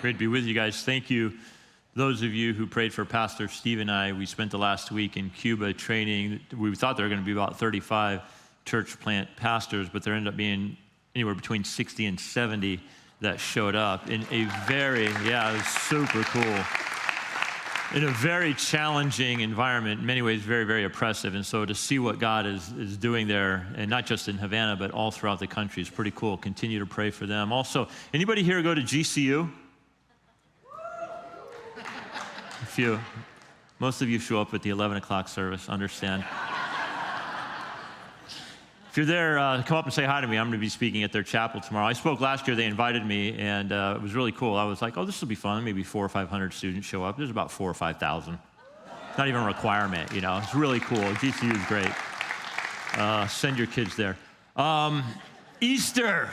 Great to be with you guys. Thank you, those of you who prayed for Pastor Steve and I. We spent the last week in Cuba training. We thought there were going to be about 35 church plant pastors, but there ended up being anywhere between 60 and 70 that showed up in a very, it was super cool. In a very challenging environment, in many ways very, very oppressive. And so to see what God is doing there, and not just in Havana, but all throughout the country is pretty cool. Continue to pray for them. Also, anybody here go to GCU? A few. Most of you show up at the 11 o'clock service, understand. If you're there, come up and say hi to me. I'm going to be speaking at their chapel tomorrow. I spoke last year. They invited me, and it was really cool. I was like, oh, this will be fun. Maybe 400 or 500 students show up. There's about 4,000 or 5,000. Not even a requirement, you know. It's really cool. GCU is great. Send your kids there. Easter,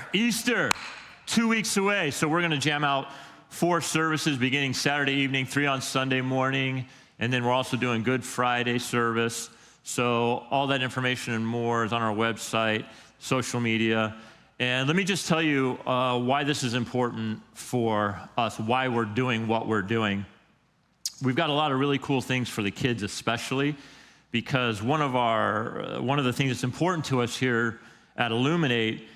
2 weeks away. So we're going to jam out 4 services beginning Saturday evening, 3 on Sunday morning, and then we're also doing Good Friday service. So all that information and more is on our website, social media. And let me just tell you why this is important for us, why we're doing what we're doing. We've got a lot of really cool things for the kids especially, because one of the things that's important to us here at Illuminate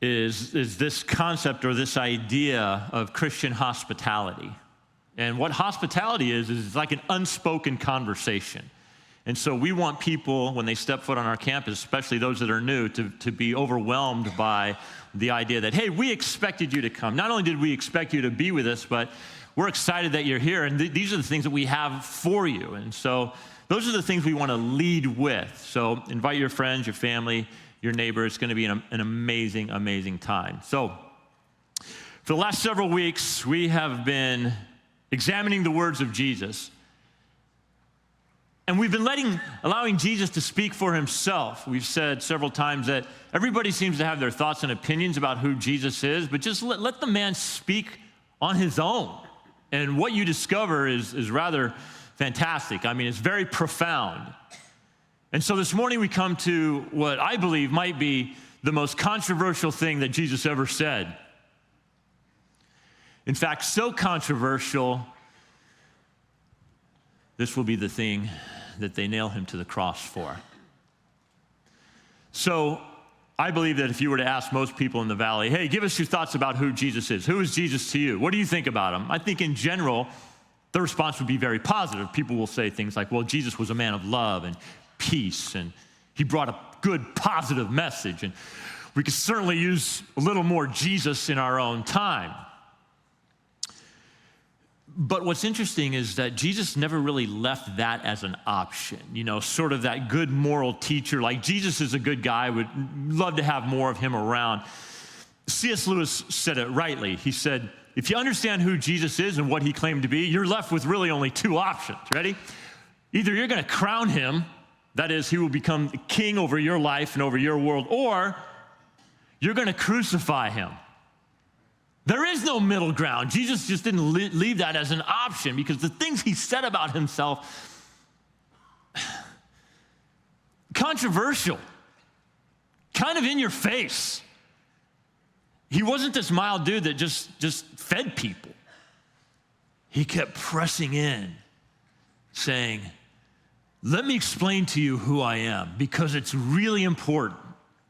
is this concept or this idea of Christian hospitality. And what hospitality is like an unspoken conversation. And so we want people, when they step foot on our campus, especially those that are new, to be overwhelmed by the idea that, hey, we expected you to come. Not only did we expect you to be with us, but we're excited that you're here, and these are the things that we have for you. And so those are the things we want to lead with. So invite your friends, your family, your neighbors. It's going to be an amazing, amazing time. So for the last several weeks, we have been examining the words of Jesus. And we've been allowing Jesus to speak for himself. We've said several times that everybody seems to have their thoughts and opinions about who Jesus is, but just let the man speak on his own. And what you discover is rather fantastic. I mean, it's very profound. And so this morning we come to what I believe might be the most controversial thing that Jesus ever said. In fact, so controversial, this will be the thing that they nail him to the cross for. So I believe that if you were to ask most people in the valley, hey, give us your thoughts about who Jesus is. Who is Jesus to you? What do you think about him? I think in general, the response would be very positive. People will say things like, well, Jesus was a man of love and peace, and he brought a good, positive message, and we could certainly use a little more Jesus in our own time. But what's interesting is that Jesus never really left that as an option, you know, sort of that good moral teacher. Like, Jesus is a good guy, would love to have more of him around. C.S. Lewis said it rightly. He said, if you understand who Jesus is and what he claimed to be, you're left with really only 2 options. Ready? Either you're going to crown him, that is, he will become king over your life and over your world, or you're going to crucify him. There is no middle ground. Jesus just didn't leave that as an option, because the things he said about himself, controversial, kind of in your face. He wasn't this mild dude that just fed people. He kept pressing in, saying, let me explain to you who I am, because it's really important.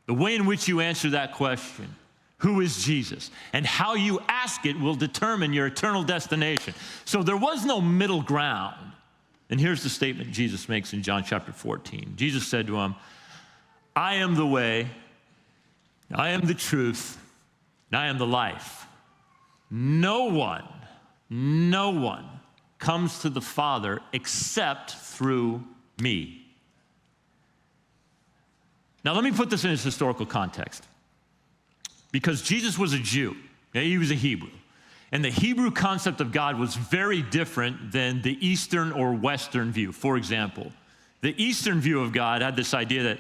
The way in which you answer that question, who is Jesus? And how you ask it will determine your eternal destination. So there was no middle ground. And here's the statement Jesus makes in John chapter 14. Jesus said to him, I am the way, I am the truth, and I am the life. No one comes to the Father except through me. Now let me put this in its historical context. Because Jesus was a Jew, he was a Hebrew. And the Hebrew concept of God was very different than the Eastern or Western view. For example, the Eastern view of God had this idea that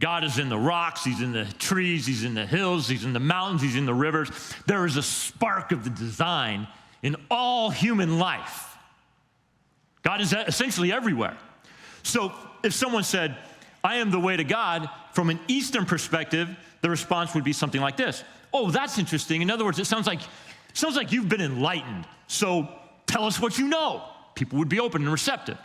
God is in the rocks, he's in the trees, he's in the hills, he's in the mountains, he's in the rivers. There is a spark of the design in all human life. God is essentially everywhere. So if someone said, I am the way to God, from an Eastern perspective, the response would be something like this. Oh, that's interesting. In other words, it sounds like Sounds like you've been enlightened, so tell us what you know. People would be open and receptive.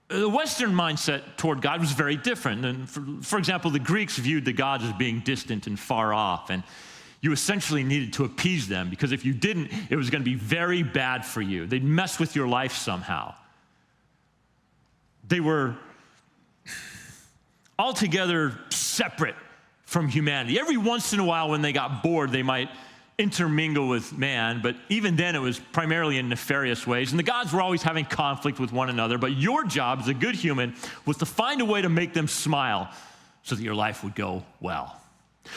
The Western mindset toward God was very different. And for example, the Greeks viewed the gods as being distant and far off, and you essentially needed to appease them, because if you didn't, it was going to be very bad for you. They'd mess with your life somehow. They were altogether separate from humanity. Every once in a while when they got bored, they might intermingle with man, but even then it was primarily in nefarious ways. And the gods were always having conflict with one another, but your job as a good human was to find a way to make them smile so that your life would go well.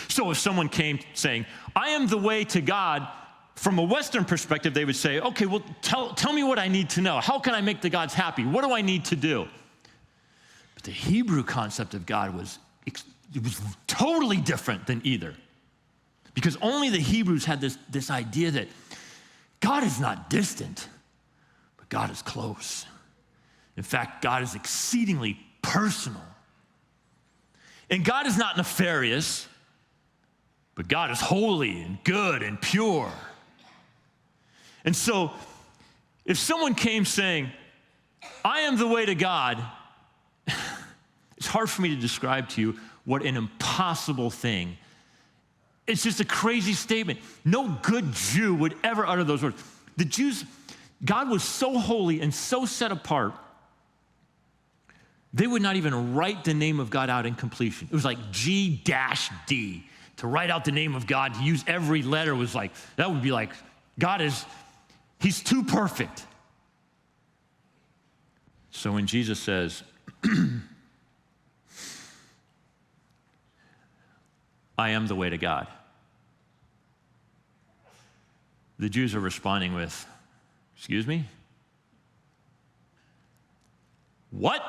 So if someone came saying, I am the way to God, from a Western perspective, they would say, okay, well, tell me what I need to know. How can I make the gods happy? What do I need to do? But the Hebrew concept of God was totally different than either. Because only the Hebrews had this idea that God is not distant, but God is close. In fact, God is exceedingly personal. And God is not nefarious, but God is holy and good and pure. And so, if someone came saying, I am the way to God, it's hard for me to describe to you what an impossible thing. It's just a crazy statement. No good Jew would ever utter those words. The Jews, God was so holy and so set apart, they would not even write the name of God out in completion. It was like G-D. To write out the name of God, to use every letter was like, that would be like, he's too perfect. So when Jesus says, I am the way to God, the Jews are responding with, excuse me? What?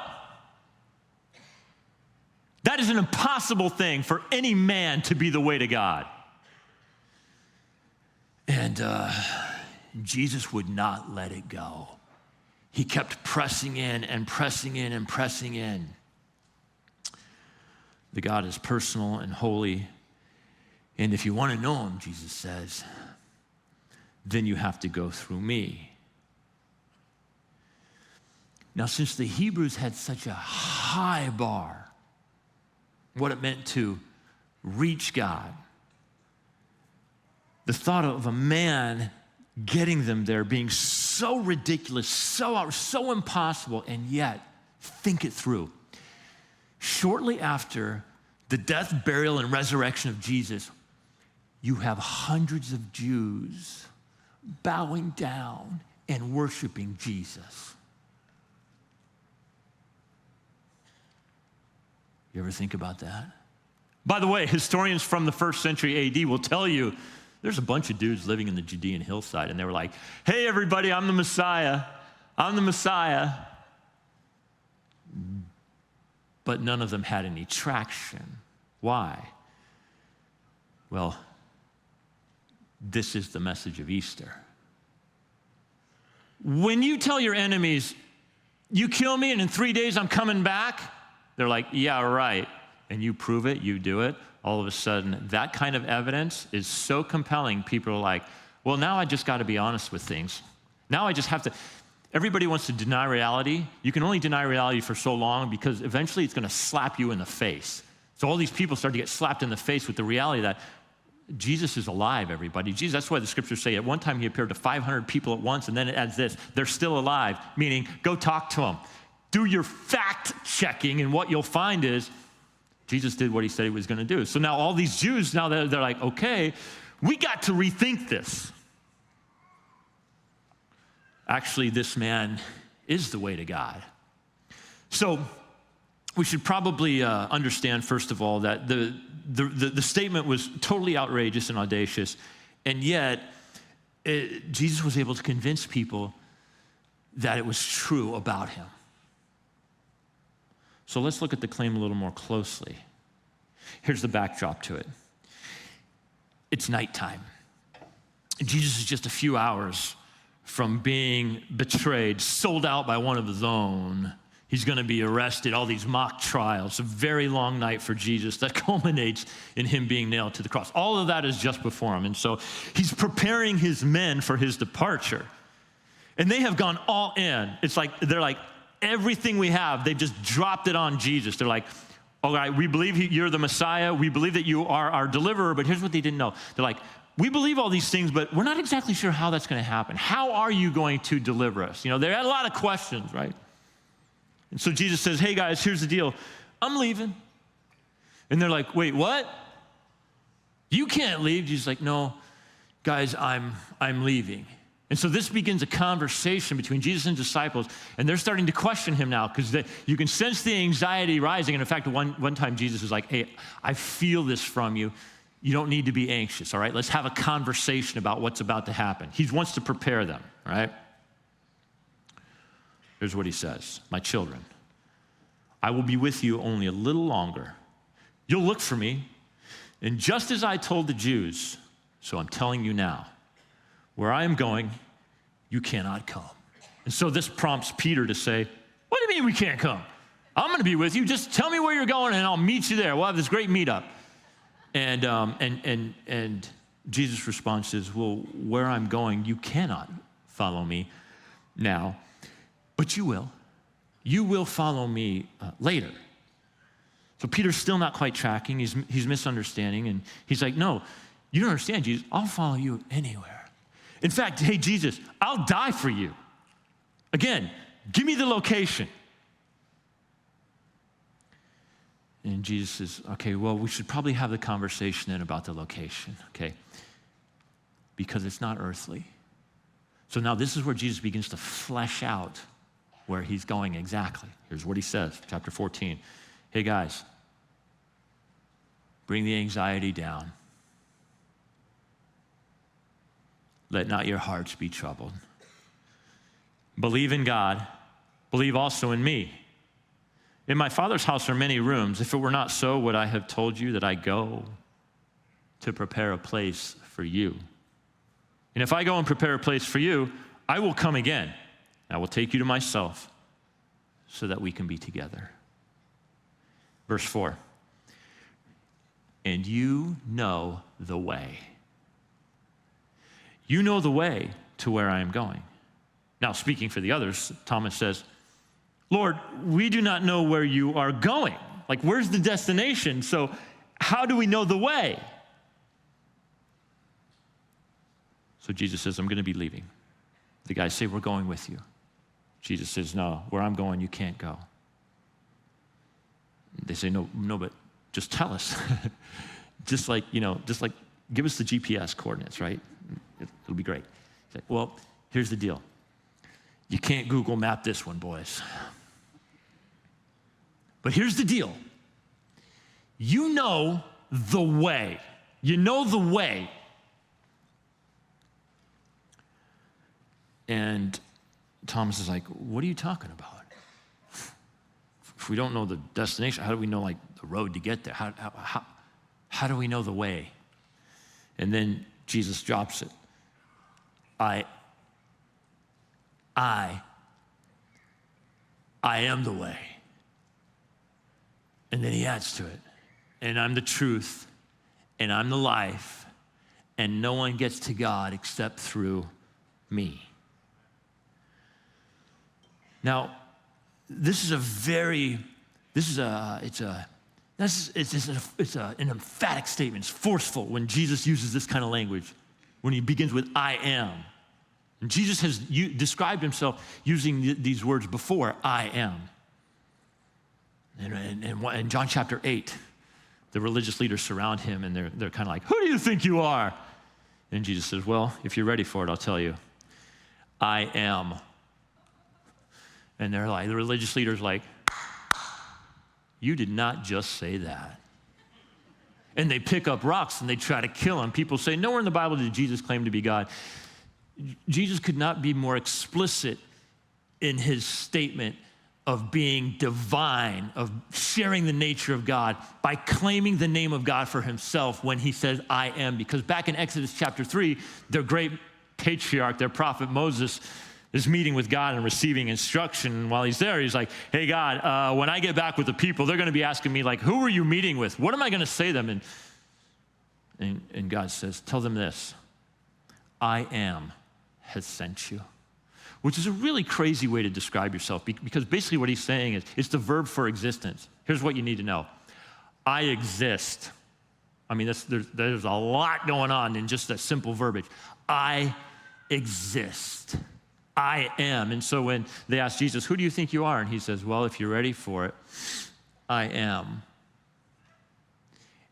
That is an impossible thing for any man to be the way to God. And Jesus would not let it go. He kept pressing in and pressing in and pressing in. The God is personal and holy. And if you want to know him, Jesus says, then you have to go through me. Now, since the Hebrews had such a high bar, what it meant to reach God, the thought of a man getting them there being so ridiculous, so impossible, and yet, think it through. Shortly after the death, burial, and resurrection of Jesus, you have hundreds of Jews bowing down and worshiping Jesus. You ever think about that? By the way, historians from the 1st century AD will tell you there's a bunch of dudes living in the Judean hillside, and they were like, hey, everybody, I'm the Messiah. I'm the Messiah. But none of them had any traction. Why? Well, this is the message of Easter. When you tell your enemies, you kill me and in 3 days I'm coming back, they're like, yeah, right. And you prove it, you do it. All of a sudden, that kind of evidence is so compelling, people are like, well, now I just got to be honest with things. Now I just have to. Everybody wants to deny reality. You can only deny reality for so long because eventually it's going to slap you in the face. So all these people start to get slapped in the face with the reality that Jesus is alive, everybody. Jesus, that's why the scriptures say at one time he appeared to 500 people at once, and then it adds this, they're still alive, meaning go talk to them. Do your fact checking, and what you'll find is Jesus did what he said he was going to do. So now all these Jews, now they're like, okay, we got to rethink this. Actually, this man is the way to God. So we should probably understand, first of all, that the statement was totally outrageous and audacious, and yet Jesus was able to convince people that it was true about him. So let's look at the claim a little more closely. Here's the backdrop to it. It's nighttime. Jesus is just a few hours from being betrayed, sold out by one of his own. He's going to be arrested, all these mock trials, a very long night for Jesus that culminates in him being nailed to the cross. All of that is just before him. And so he's preparing his men for his departure. And they have gone all in. It's like, they're like, everything we have, they've just dropped it on Jesus. They're like, all right, we believe you're the Messiah. We believe that you are our deliverer. But here's what they didn't know. They're like, we believe all these things, but we're not exactly sure how that's going to happen. How are you going to deliver us? They had a lot of questions, right? And so Jesus says, hey guys, here's the deal. I'm leaving. And they're like, wait, what? You can't leave. Jesus is like, no, guys, I'm leaving. And so this begins a conversation between Jesus and disciples, and they're starting to question him now because you can sense the anxiety rising. And in fact, one time Jesus was like, hey, I feel this from you. You don't need to be anxious, all right? Let's have a conversation about what's about to happen. He wants to prepare them, all right? Here's what he says. My children, I will be with you only a little longer. You'll look for me. And just as I told the Jews, so I'm telling you now, where I am going, you cannot come. And so this prompts Peter to say, what do you mean we can't come? I'm going to be with you. Just tell me where you're going and I'll meet you there. We'll have this great meetup. And Jesus' response is, well, where I'm going, you cannot follow me now, but you will. You will follow me later. So Peter's still not quite tracking. He's misunderstanding. And he's like, no, you don't understand, Jesus. I'll follow you anywhere. In fact, hey, Jesus, I'll die for you. Again, give me the location. And Jesus says, okay, well, we should probably have the conversation then about the location, okay? Because it's not earthly. So now this is where Jesus begins to flesh out where he's going exactly. Here's what he says, chapter 14. Hey, guys, bring the anxiety down. Let not your hearts be troubled. Believe in God. Believe also in me. In my Father's house are many rooms. If it were not so, would I have told you that I go to prepare a place for you? And if I go and prepare a place for you, I will come again. I will take you to myself so that we can be together. Verse 4. And you know the way. You know the way to where I am going. Now, speaking for the others, Thomas says, Lord, we do not know where you are going. Like, where's the destination? So how do we know the way? So Jesus says, I'm going to be leaving. The guys say, we're going with you. Jesus says, no, where I'm going, you can't go. They say, no, but just tell us. just like, give us the GPS coordinates, right? It'll be great. Say, well, here's the deal. You can't Google map this one, boys. But here's the deal. You know the way. You know the way. And Thomas is like, what are you talking about? If we don't know the destination, how do we know the road to get there? How do we know the way? And then Jesus drops it. I am the way. And then he adds to it. And I'm the truth. And I'm the life. And no one gets to God except through me. Now, it's an emphatic statement. It's forceful when Jesus uses this kind of language, when he begins with I am. And Jesus has described himself using these words before, I am. And in John chapter 8, the religious leaders surround him and they're kind of like, who do you think you are? And Jesus says, well, if you're ready for it, I'll tell you. I am. And they're like, the religious leaders like, you did not just say that. And they pick up rocks and they try to kill him. People say, nowhere in the Bible did Jesus claim to be God. Jesus could not be more explicit in his statement of being divine, of sharing the nature of God by claiming the name of God for himself when he says, I am. Because back in Exodus chapter 3, their great patriarch, their prophet Moses, is meeting with God and receiving instruction. And while he's there, he's like, hey, God, when I get back with the people, they're going to be asking me, like, who were you meeting with? What am I going to say to them? And God says, tell them this, I am has sent you, which is a really crazy way to describe yourself, because basically what he's saying is it's the verb for existence. Here's what you need to know. I exist. I mean, there's a lot going on in just that simple verbiage. I exist. I am. And so when they ask Jesus, who do you think you are? And he says, well, if you're ready for it, I am.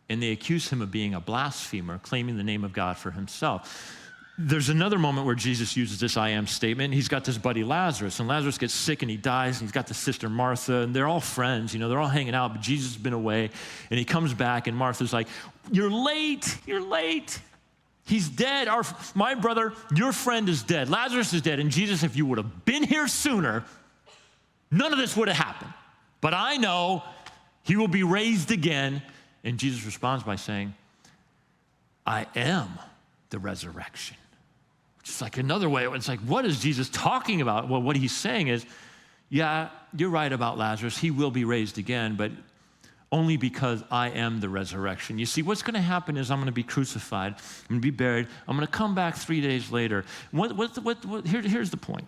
And they accuse him of being a blasphemer, claiming the name of God for himself. There's another moment where Jesus uses this I am statement. He's got this buddy Lazarus, and Lazarus gets sick and he dies, and he's got the sister Martha, and they're all friends, they're all hanging out, but Jesus has been away, and he comes back, and Martha's like, you're late. He's dead. My brother, your friend is dead. Lazarus is dead. And Jesus, if you would have been here sooner, none of this would have happened. But I know he will be raised again. And Jesus responds by saying, I am the resurrection. Which is like another way. It's like, what is Jesus talking about? Well, what he's saying is, yeah, you're right about Lazarus. He will be raised again, but only because I am the resurrection. You see, what's going to happen is I'm going to be crucified. I'm going to be buried. I'm going to come back 3 days later. Here's the point.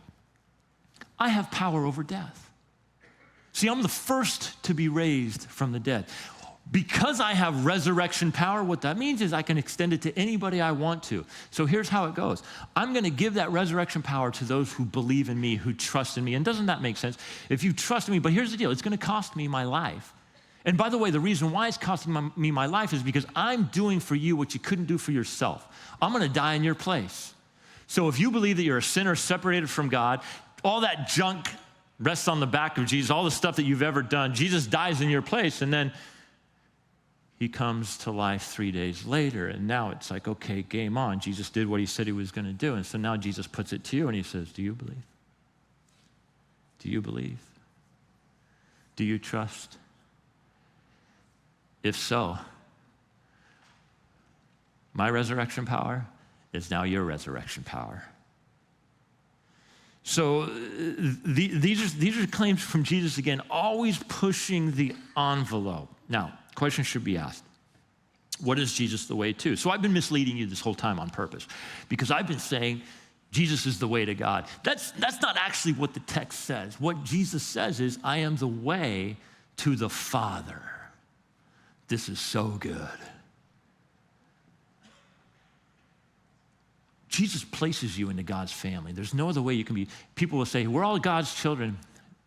I have power over death. See, I'm the first to be raised from the dead. Because I have resurrection power, what that means is I can extend it to anybody I want to. So here's how it goes. I'm going to give that resurrection power to those who believe in me, who trust in me. And doesn't that make sense? If you trust me, but here's the deal. It's going to cost me my life. And by the way, the reason why it's costing me my life is because I'm doing for you what you couldn't do for yourself. I'm going to die in your place. So if you believe that you're a sinner separated from God, all that junk rests on the back of Jesus, all the stuff that you've ever done, Jesus dies in your place, and then he comes to life 3 days later, and now it's like, okay, game on. Jesus did what he said he was going to do, and so now Jesus puts it to you, and he says, do you believe? Do you believe? Do you trust? If so, my resurrection power is now your resurrection power. So these are claims from Jesus, again, always pushing the envelope. Now, question should be asked, what is Jesus the way to? So I've been misleading you this whole time on purpose, because I've been saying Jesus is the way to God. That's not actually what the text says. What Jesus says is, I am the way to the Father. This is so good. Jesus places you into God's family. There's no other way you can be. People will say, we're all God's children.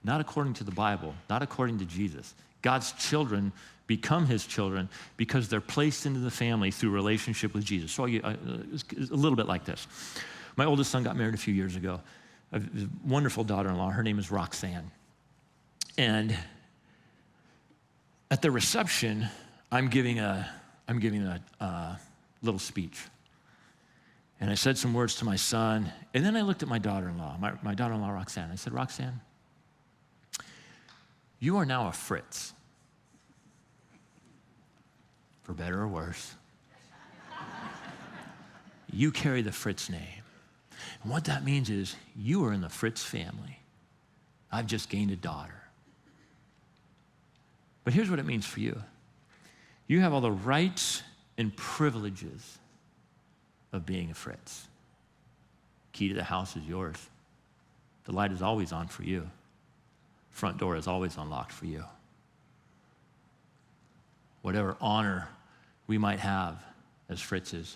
Not according to the Bible, not according to Jesus. God's children become his children because they're placed into the family through relationship with Jesus. So it's a little bit like this. My oldest son got married a few years ago. I have a wonderful daughter-in-law. Her name is Roxanne. And at the reception, I'm giving a little speech. And I said some words to my son, and then I looked at my daughter-in-law, my daughter-in-law, Roxanne. I said, Roxanne, you are now a Fritz. For better or worse. You carry the Fritz name. And what that means is you are in the Fritz family. I've just gained a daughter. But here's what it means for you. You have all the rights and privileges of being a Fritz. Key to the house is yours. The light is always on for you. Front door is always unlocked for you. Whatever honor we might have as Fritzes,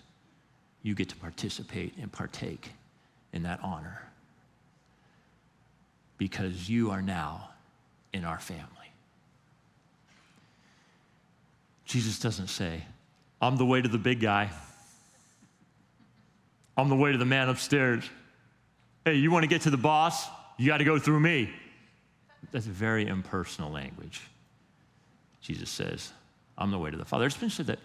you get to participate and partake in that honor because you are now in our family. Jesus doesn't say, I'm the way to the big guy. I'm the way to the man upstairs. Hey, you want to get to the boss? You got to go through me. That's very impersonal language. Jesus says, I'm the way to the Father. It's been said that,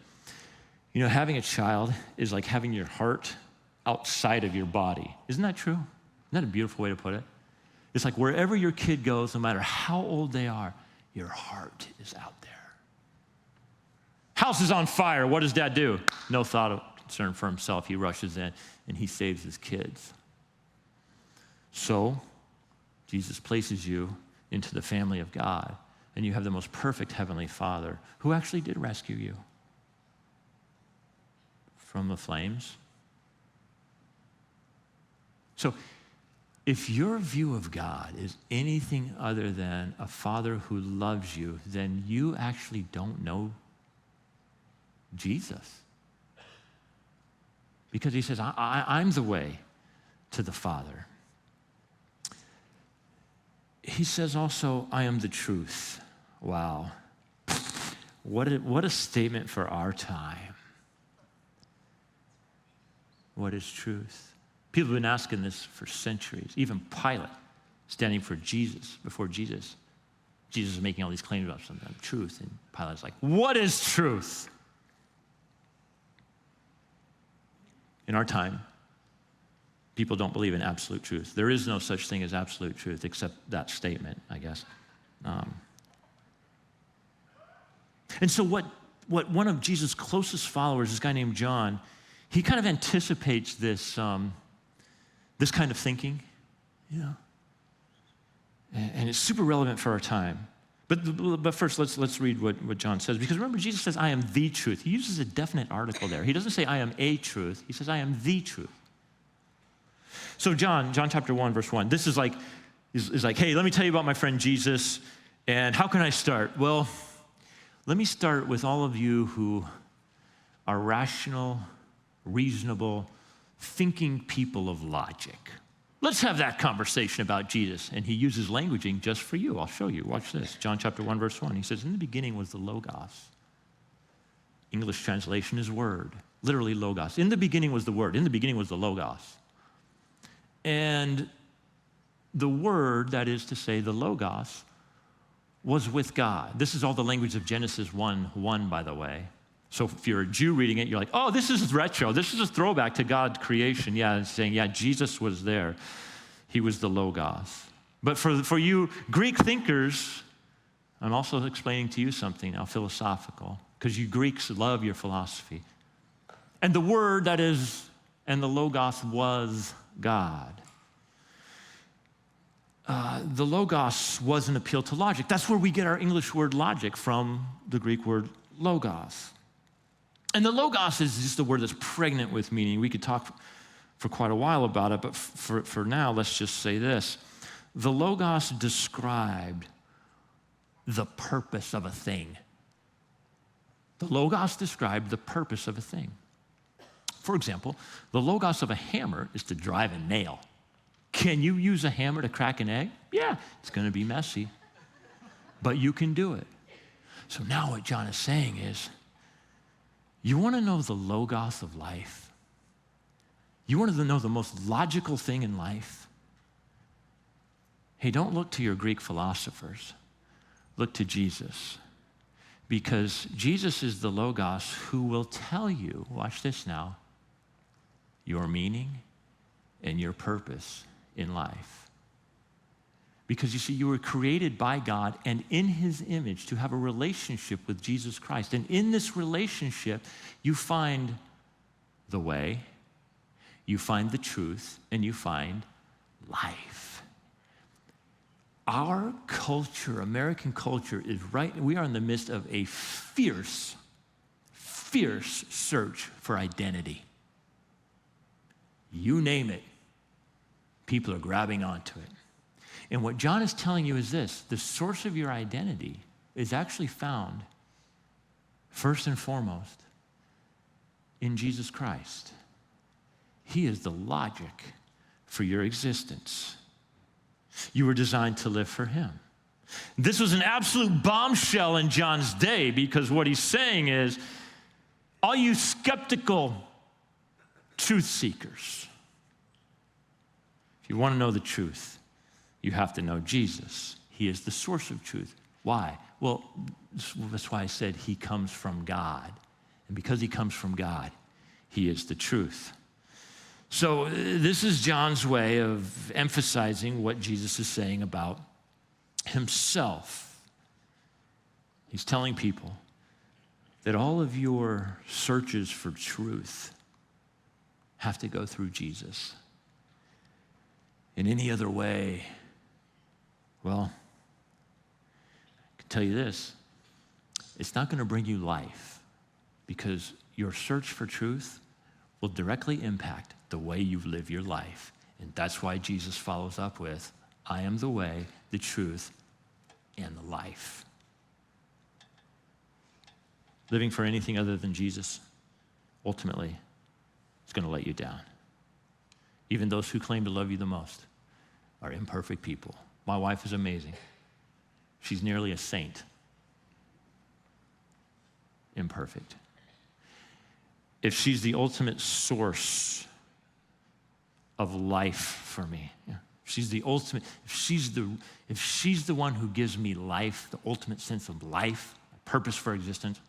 having a child is like having your heart outside of your body. Isn't that true? Isn't that a beautiful way to put it? It's like wherever your kid goes, no matter how old they are, your heart is out there. House is on fire. What does Dad do? No thought of concern for himself. He rushes in and he saves his kids. So, Jesus places you into the family of God, and you have the most perfect heavenly Father who actually did rescue you from the flames. So, if your view of God is anything other than a Father who loves you, then you actually don't know Jesus. Because he says, I'm the way to the Father. He says also, I am the truth. Wow. What a statement for our time. What is truth? People have been asking this for centuries. Even Pilate, standing for Jesus, before Jesus. Jesus is making all these claims about something, truth. And Pilate's like, what is truth? In our time, people don't believe in absolute truth. There is no such thing as absolute truth except that statement, I guess. And so what one of Jesus' closest followers, this guy named John, he kind of anticipates this kind of thinking, and it's super relevant for our time. But first, let's read what John says. Because remember, Jesus says, I am the truth. He uses a definite article there. He doesn't say, I am a truth. He says, I am the truth. So John chapter 1, verse 1, this is like, hey, let me tell you about my friend Jesus, and how can I start? Well, let me start with all of you who are rational, reasonable, thinking people of logic. Let's have that conversation about Jesus. And he uses languaging just for you. I'll show you. Watch this. John chapter 1, verse 1. He says, in the beginning was the Logos. English translation is word. Literally Logos. In the beginning was the word. In the beginning was the Logos. And the word, that is to say, the Logos, was with God. This is all the language of Genesis 1:1, by the way. So if you're a Jew reading it, you're like, oh, this is retro. This is a throwback to God's creation. Yeah, it's saying, yeah, Jesus was there. He was the Logos. But for you Greek thinkers, I'm also explaining to you something now, philosophical, because you Greeks love your philosophy. And the word, that is, and the Logos was God. The Logos was an appeal to logic. That's where we get our English word logic from, the Greek word logos. And the Logos is just a word that's pregnant with meaning. We could talk for quite a while about it, but for now, let's just say this. The Logos described the purpose of a thing. The Logos described the purpose of a thing. For example, the Logos of a hammer is to drive a nail. Can you use a hammer to crack an egg? Yeah, it's going to be messy, but you can do it. So now what John is saying is, you want to know the Logos of life? You want to know the most logical thing in life? Hey, don't look to your Greek philosophers. Look to Jesus. Because Jesus is the Logos who will tell you, watch this now, your meaning and your purpose in life. Because you see, you were created by God and in his image to have a relationship with Jesus Christ. And in this relationship, you find the way, you find the truth, and you find life. Our culture, American culture, we are in the midst of a fierce search for identity. You name it, people are grabbing onto it. And what John is telling you is this: the source of your identity is actually found, first and foremost, in Jesus Christ. He is the logic for your existence. You were designed to live for him. This was an absolute bombshell in John's day, because what he's saying is, all you skeptical truth seekers, if you want to know the truth, you have to know Jesus. He is the source of truth. Why? Well, that's why I said he comes from God. And because he comes from God, he is the truth. So this is John's way of emphasizing what Jesus is saying about himself. He's telling people that all of your searches for truth have to go through Jesus. in any other way, well, I can tell you this, it's not going to bring you life, because your search for truth will directly impact the way you live your life. And that's why Jesus follows up with, I am the way, the truth, and the life. Living for anything other than Jesus, ultimately, is going to let you down. Even those who claim to love you the most are imperfect people. My wife is amazing. She's nearly a saint. Imperfect. If she's the ultimate source of life for me, if she's the ultimate, if she's the one who gives me life, the ultimate sense of life, purpose for existence,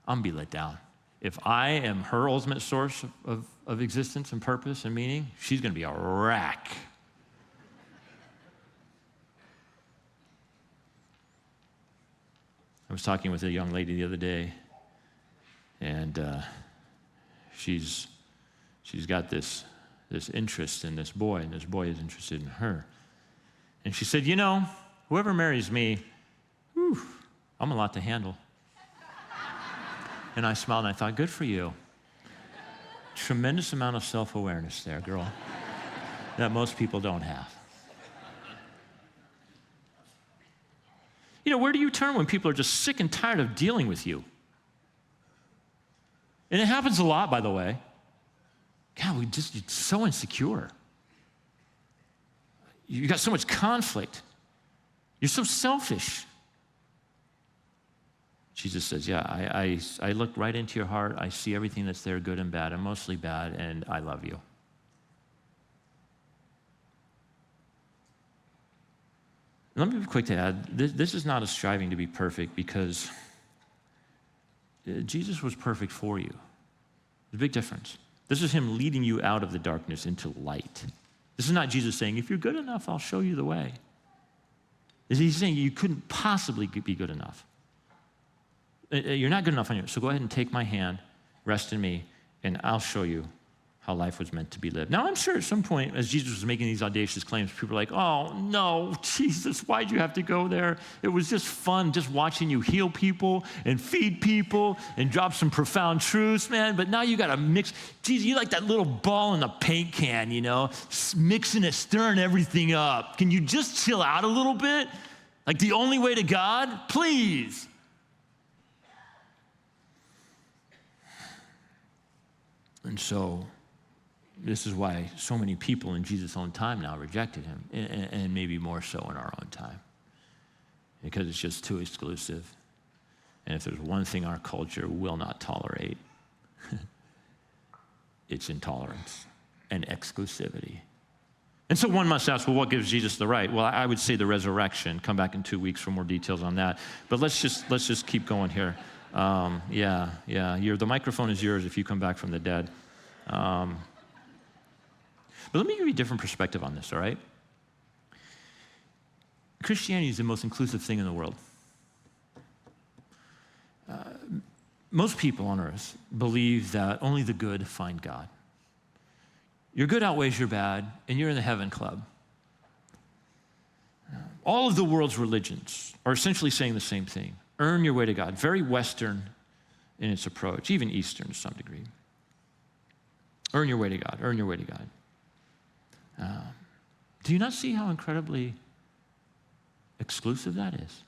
I'm gonna be let down. If I am her ultimate source of existence and purpose and meaning, she's gonna be a wreck. I was talking with a young lady the other day, and she's got this interest in this boy, and this boy is interested in her. And she said, whoever marries me, I'm a lot to handle. And I smiled and I thought, good for you. Tremendous amount of self-awareness there, girl, that most people don't have. Where do you turn when people are just sick and tired of dealing with you? And it happens a lot, by the way. God, you're so insecure. You got so much conflict. You're so selfish. Jesus says, yeah, I look right into your heart. I see everything that's there, good and bad, and mostly bad, and I love you. Let me be quick to add, this is not a striving to be perfect, because Jesus was perfect for you. There's a big difference. This is him leading you out of the darkness into light. This is not Jesus saying, if you're good enough, I'll show you the way. He's saying you couldn't possibly be good enough. You're not good enough on your own, so go ahead and take my hand, rest in me, and I'll show you how life was meant to be lived. Now, I'm sure at some point, as Jesus was making these audacious claims, people were like, oh, no, Jesus, why'd you have to go there? It was just fun just watching you heal people and feed people and drop some profound truths, man. But now you got to mix. Jesus, you like that little ball in the paint can, mixing it, stirring everything up. Can you just chill out a little bit? Like the only way to God? Please. And so, this is why so many people in Jesus' own time now rejected him, and maybe more so in our own time, because it's just too exclusive. And if there's one thing our culture will not tolerate, it's intolerance and exclusivity. And so one must ask, well, what gives Jesus the right? Well, I would say the resurrection. Come back in 2 weeks for more details on that. But let's just keep going here. The microphone is yours if you come back from the dead. But let me give you a different perspective on this, all right? Christianity is the most inclusive thing in the world. Most people on earth believe that only the good find God. Your good outweighs your bad, and you're in the heaven club. All of the world's religions are essentially saying the same thing. Earn your way to God. Very Western in its approach, even Eastern to some degree. Earn your way to God. Earn your way to God. Do you not see how incredibly exclusive that is?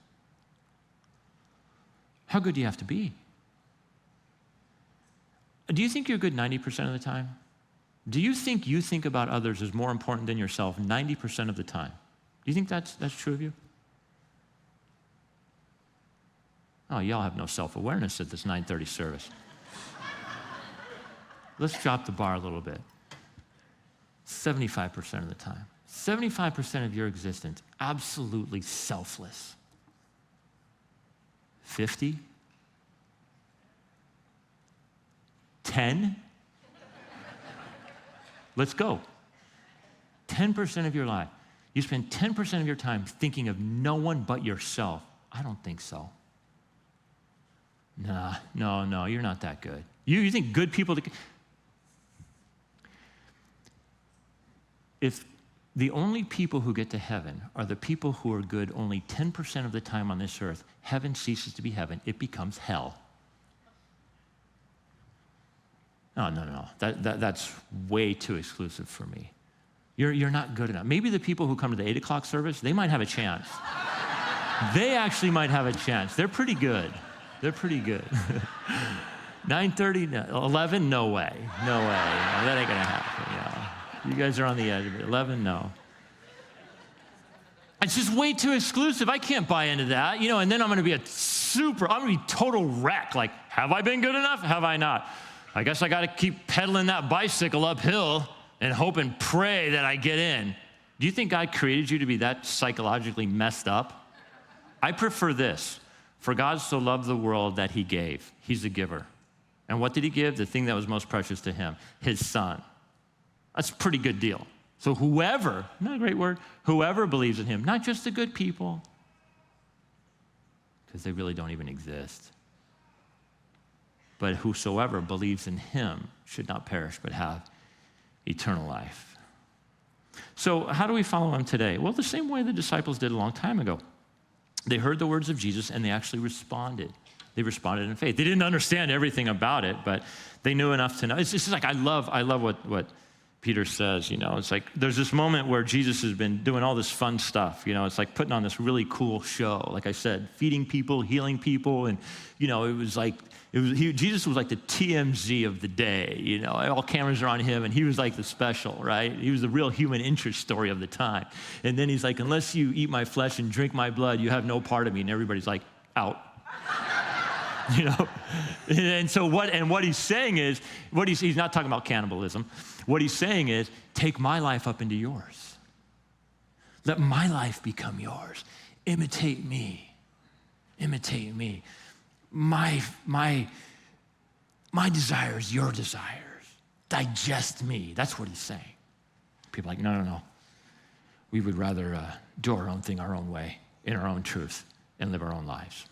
How good do you have to be? Do you think you're good 90% of the time? Do you think about others as more important than yourself 90% of the time? Do you think that's true of you? Oh, y'all have no self-awareness at this 9:30 service. Let's drop the bar a little bit. 75% of the time. 75% of your existence, absolutely selfless. 50? 10? Let's go. 10% of your life. You spend 10% of your time thinking of no one but yourself. I don't think so. No, you're not that good. You think good people... If the only people who get to heaven are the people who are good only 10% of the time on this earth. Heaven ceases to be heaven. It becomes hell. No. That's way too exclusive for me. You're not good enough. Maybe the people who come to the 8 o'clock service, they might have a chance. They actually might have a chance. They're pretty good. 9:30, no. 11, no way. No, that ain't gonna happen. You guys are on the edge of it. 11, no. It's just way too exclusive. I can't buy into that, and then I'm gonna be I'm gonna be total wreck. Like, have I been good enough? Have I not? I guess I gotta keep pedaling that bicycle uphill and hope and pray that I get in. Do you think God created you to be that psychologically messed up? I prefer this. For God so loved the world that he gave. He's a giver. And what did he give? The thing that was most precious to him, his son. That's a pretty good deal. So whoever, not a great word, whoever believes in him, not just the good people, because they really don't even exist, but whosoever believes in him should not perish but have eternal life. So how do we follow him today? Well, the same way the disciples did a long time ago. They heard the words of Jesus and they actually responded. They responded in faith. They didn't understand everything about it, but they knew enough to know. It's just like, I love what Peter says, It's like there's this moment where Jesus has been doing all this fun stuff, It's like putting on this really cool show. Like I said, feeding people, healing people, and, Jesus was like the TMZ of the day, All cameras are on him, and he was like the special, right? He was the real human interest story of the time. And then he's like, unless you eat my flesh and drink my blood, you have no part of me. And everybody's like, out. And so what he's saying is, he's not talking about cannibalism. What he's saying is, take my life up into yours. Let my life become yours. Imitate me. Imitate me. My desires, your desires. Digest me. That's what he's saying. People are like, no. We would rather do our own thing our own way, in our own truth, and live our own lives.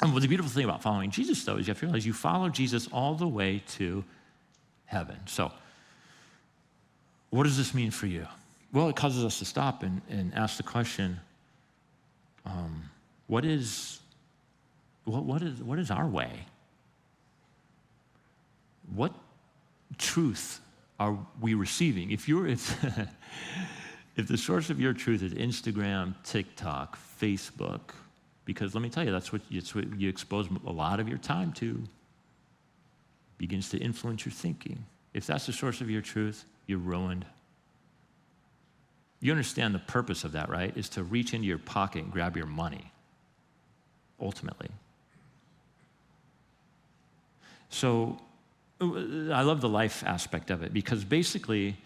And the beautiful thing about following Jesus, though, is you have to realize you follow Jesus all the way to heaven. So what does this mean for you? Well, it causes us to stop and ask the question, what is our way? What truth are we receiving? If the source of your truth is Instagram, TikTok, Facebook, because let me tell you, that's what you expose a lot of your time to, begins to influence your thinking. If that's the source of your truth, you're ruined. You understand the purpose of that, right? Is to reach into your pocket and grab your money, ultimately. So I love the life aspect of it, because basically,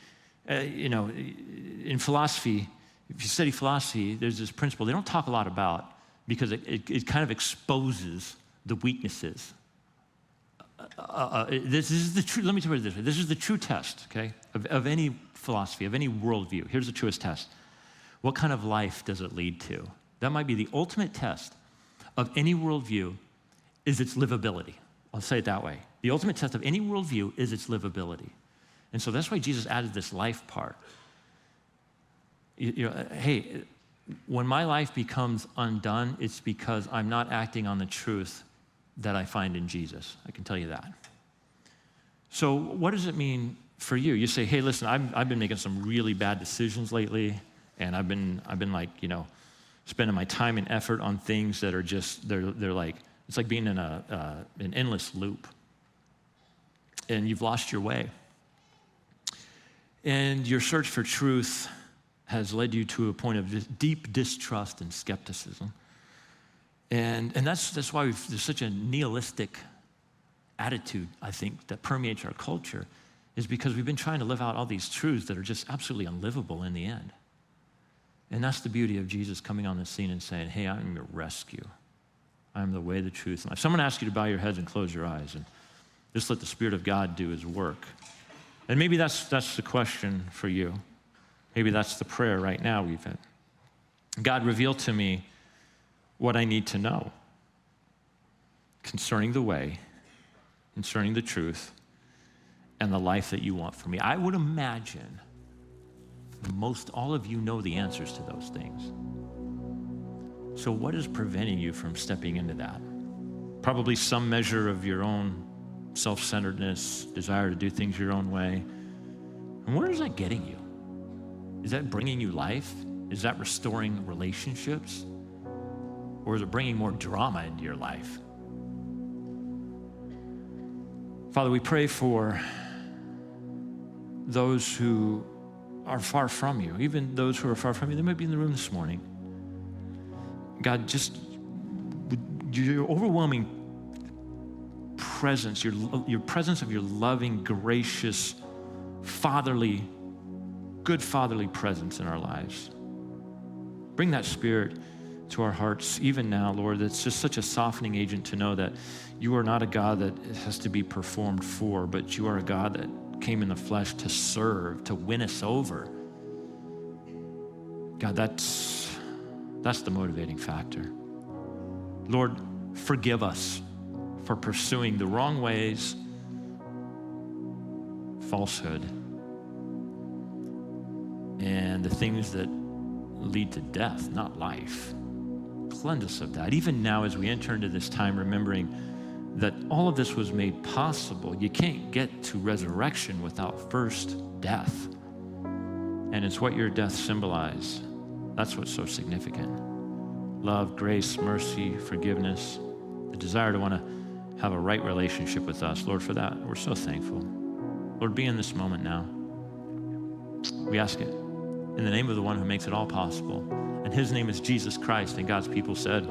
in philosophy, if you study philosophy, there's this principle they don't talk a lot about, because it kind of exposes the weaknesses. This is the true, let me tell you this way. This is the true test, okay, of any philosophy, of any worldview. Here's the truest test. What kind of life does it lead to? That might be the ultimate test of any worldview, is its livability. I'll say it that way. The ultimate test of any worldview is its livability. And so that's why Jesus added this life part. Hey, when my life becomes undone, it's because I'm not acting on the truth that I find in Jesus. I can tell you that. So what does it mean for you? You say, hey, listen, I've been making some really bad decisions lately, and I've been like, spending my time and effort on things that are just, they're like, it's like being in an endless loop. And you've lost your way. And your search for truth has led you to a point of deep distrust and skepticism. And that's why there's such a nihilistic attitude, I think, that permeates our culture, is because we've been trying to live out all these truths that are just absolutely unlivable in the end. And that's the beauty of Jesus coming on the scene and saying, hey, I'm your rescue. I'm the way, the truth, and life. So I'm going to ask you to bow your heads and close your eyes and just let the Spirit of God do his work. And maybe that's the question for you. Maybe that's the prayer right now even. God, reveal to me what I need to know concerning the way, concerning the truth, and the life that you want for me. I would imagine all of you know the answers to those things. So what is preventing you from stepping into that? Probably some measure of your own self-centeredness, desire to do things your own way. And where is that getting you? Is that bringing you life? Is that restoring relationships? Or is it bringing more drama into your life? Father, we pray for those who are far from you, even those who are far from you. They might be in the room this morning. God, just your overwhelming presence, your presence of your loving, gracious, good fatherly presence in our lives. Bring that spirit to our hearts even now, Lord. It's just such a softening agent to know that you are not a God that has to be performed for, but you are a God that came in the flesh to serve, to win us over. God, that's the motivating factor. Lord, forgive us for pursuing the wrong ways, falsehood, and the things that lead to death, not life. Cleanse us of that. Even now as we enter into this time, remembering that all of this was made possible. You can't get to resurrection without first death. And it's what your death symbolized. That's what's so significant. Love, grace, mercy, forgiveness, the desire to want to have a right relationship with us. Lord, for that, we're so thankful. Lord, be in this moment now. We ask it in the name of the one who makes it all possible. And his name is Jesus Christ. And God's people said,